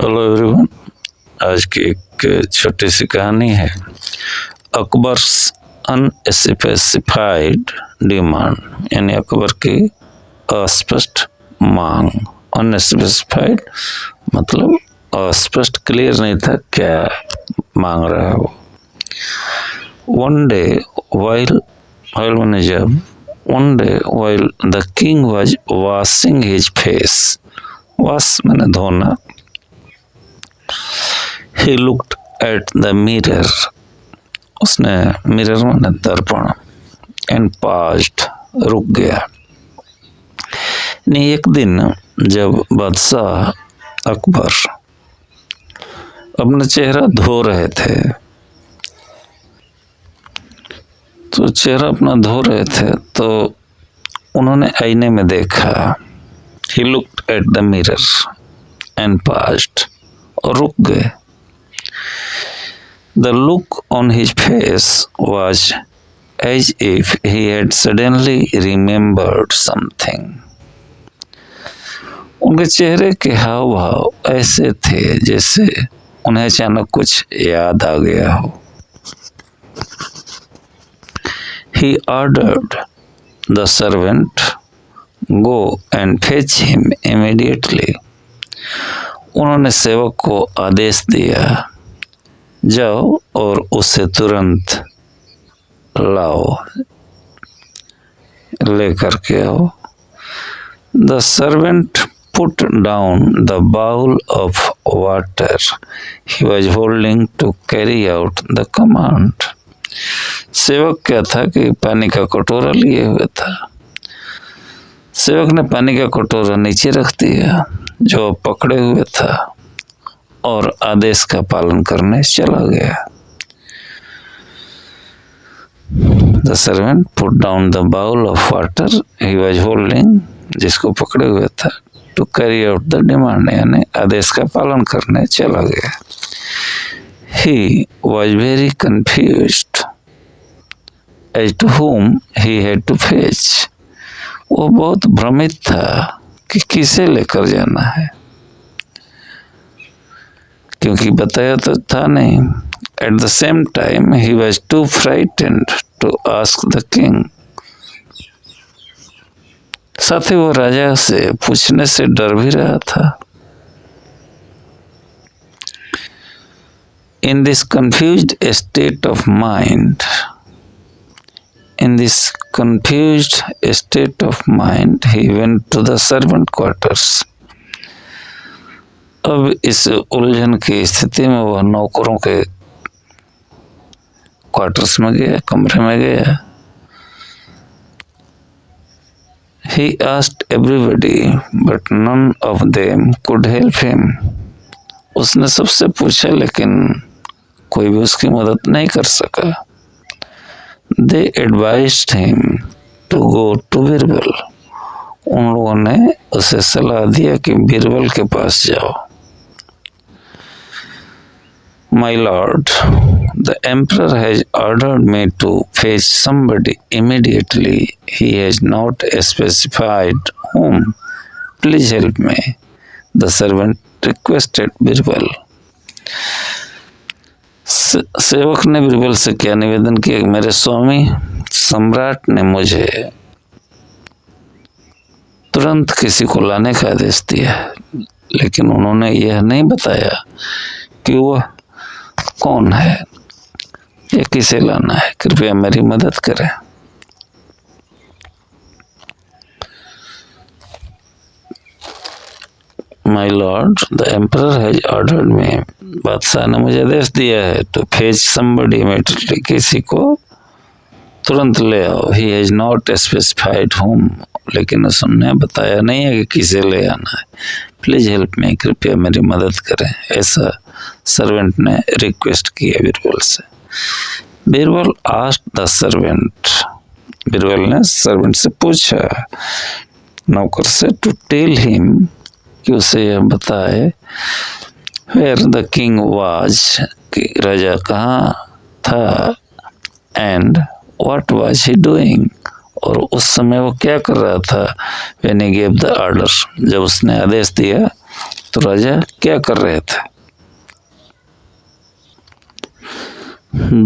Hello everyone, आज की एक छोटी सी कहानी है। अकबर्स अनस्पेसिफाइड डिमांड, यानी अकबर की अस्पष्ट मांग। अनस्पेसिफाइड मतलब अस्पष्ट, क्लियर नहीं था क्या मांग रहा है वो। वन डे वाइल मैंने जब one day while the king was washing his face, wash मैंने धोना, he looked at the mirror, उसने मिरर में दर्पण, and paused, रुक गया। नहीं, एक दिन जब बादशाह अकबर अपना चेहरा धो रहे थे, तो चेहरा अपना धो रहे थे तो उन्होंने आईने में देखा। he looked at the mirror and paused, और रुक गए। The look on his face was as if he had suddenly remembered something. उनके चेहरे के हाव भाव ऐसे थे जैसे उन्हें अचानक कुछ याद आ गया हो। He ordered the servant, go and fetch him immediately. उन्होंने सेवक को आदेश दिया, जाओ और उसे तुरंत लाओ, लेकर के आओ। The servant put down the bowl of water he was holding to carry out the command. सेवक क्या था कि पानी का कटोरा लिए हुए था। सेवक ने पानी का कटोरा नीचे रख दिया जो पकड़े हुए था और आदेश का पालन करने चला गया। The servant put down the bowl of water he was holding, जिसको पकड़े हुए था, to carry out the demand, यानी आदेश का पालन करने चला गया। He was very confused as to whom he had to fetch. वो बहुत भ्रमित था कि किसे लेकर जाना है, क्योंकि बताया तो था नहीं। At the same time he was too frightened to ask the king. साथ ही वो राजा से पूछने से डर भी रहा था। In this confused state of mind, in this confused state of mind, he went to the servant quarters. अब इस उलझन की स्थिति में वह नौकरों के क्वार्टर्स में गया, कमरे में गया। He asked everybody, but none of them could help him. उसने सबसे पूछा लेकिन कोई भी उसकी मदद नहीं कर सका। They advised him to go to Birbal. उन लोगों ने उसे सलाह दिया कि बीरबल के पास जाओ। My lord, the emperor has ordered me to fetch somebody immediately. He has not specified whom. Please help me. The servant requested Birbal. सेवक ने बीरबल से क्या निवेदन किया, मेरे स्वामी सम्राट ने मुझे तुरंत किसी को लाने का आदेश दिया, लेकिन उन्होंने यह नहीं बताया कि वह कौन है या किसे लाना है। कृपया मेरी मदद करें। My lord, the emperor has ordered मी, बादशाह ने मुझे आदेश दिया है, टू फेच समबडी इमीडिएटली, किसी को तुरंत ले आओ। He has not specified home, लेकिन उसने बताया नहीं है कि किसे ले आना है। प्लीज हेल्प मी, कृपया मेरी मदद करें, ऐसा सर्वेंट ने रिक्वेस्ट किया बीरबल से। Birbal asked the servant, Birbal ने सर्वेंट से पूछा, नौकर से, टू टेल हिम, कि उसे यह बताए, वेयर द किंग वाज, कि राजा कहाँ था, and what was he doing, और उस समय वो क्या कर रहा था। When he gave the order, जब उसने आदेश दिया तो राजा क्या कर रहे थे?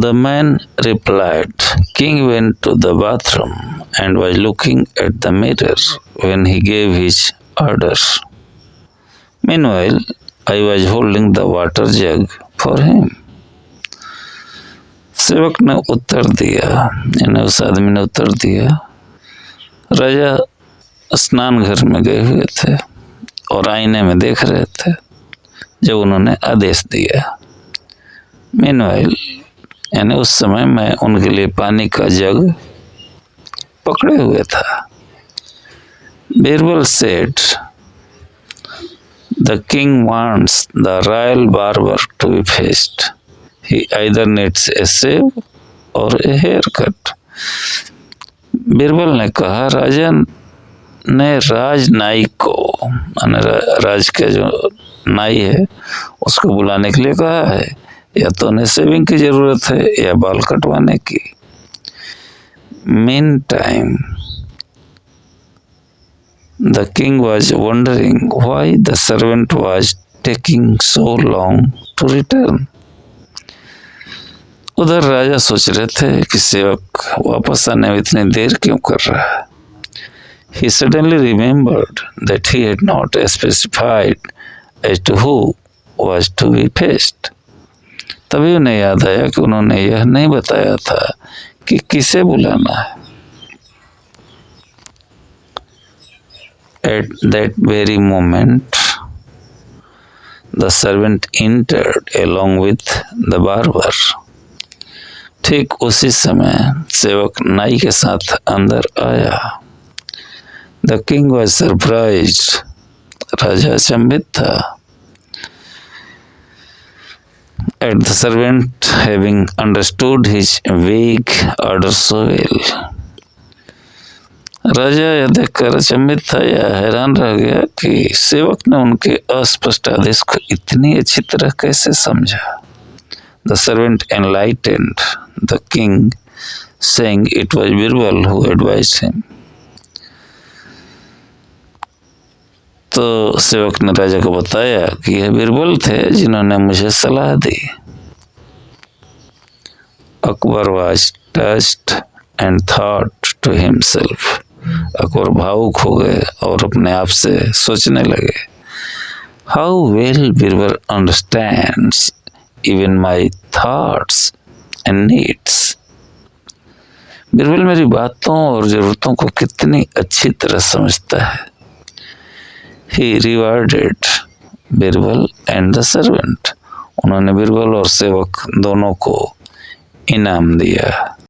The man replied, King went to the bathroom and was looking at the mirror when he gave his orders. Meanwhile, I was holding the water jug for him. सेवक ने उत्तर दिया, यानी उस आदमी ने उत्तर दिया, राजा स्नान घर में गए हुए थे और आईने में देख रहे थे जब उन्होंने आदेश दिया। Meanwhile, यानी उस समय मैं उनके लिए पानी का जग पकड़े हुए था। Birbal said, The king wants the royal barber to be fetched. He either needs a shave or a haircut. Birbal ने कहा, राजा ने राज नाई को, राज के जो नाई है उसको बुलाने के लिए कहा है, या तो उन्हें शेविंग की जरूरत है या बाल कटवाने की। Meantime, the king was wondering why the servant was taking so long to return. उधर राजा सोच रहे थे कि सेवक वापस आने में इतनी देर क्यों कर रहा है। He suddenly remembered that he had not specified as to who was to be fetched. तभी उन्हें याद आया कि उन्होंने यह नहीं बताया था कि किसे बुलाना है। At that very moment, the servant entered along with the barber. ठीक उसी समय सेवक नाई के साथ अंदर आया। The king was surprised. राजा अचंभित था। At the servant having understood his vague order so well. राजा यह देखकर अचंभित था या हैरान रह गया कि सेवक ने उनके अस्पष्ट आदेश को इतनी अच्छी तरह कैसे समझा। The servant enlightened the king, saying it was Birbal who advised him. तो सेवक ने राजा को बताया कि यह बिरबल थे जिन्होंने मुझे सलाह दी। Akbar was touched and thought to himself. Akbar भावुक हो गए और अपने आप से सोचने लगे, How well Birbal understands even my thoughts and needs. Birbal मेरी बातों और जरूरतों को कितनी अच्छी तरह समझता है। He rewarded Birbal and the servant. उन्होंने बिरबल और सेवक दोनों को इनाम दिया।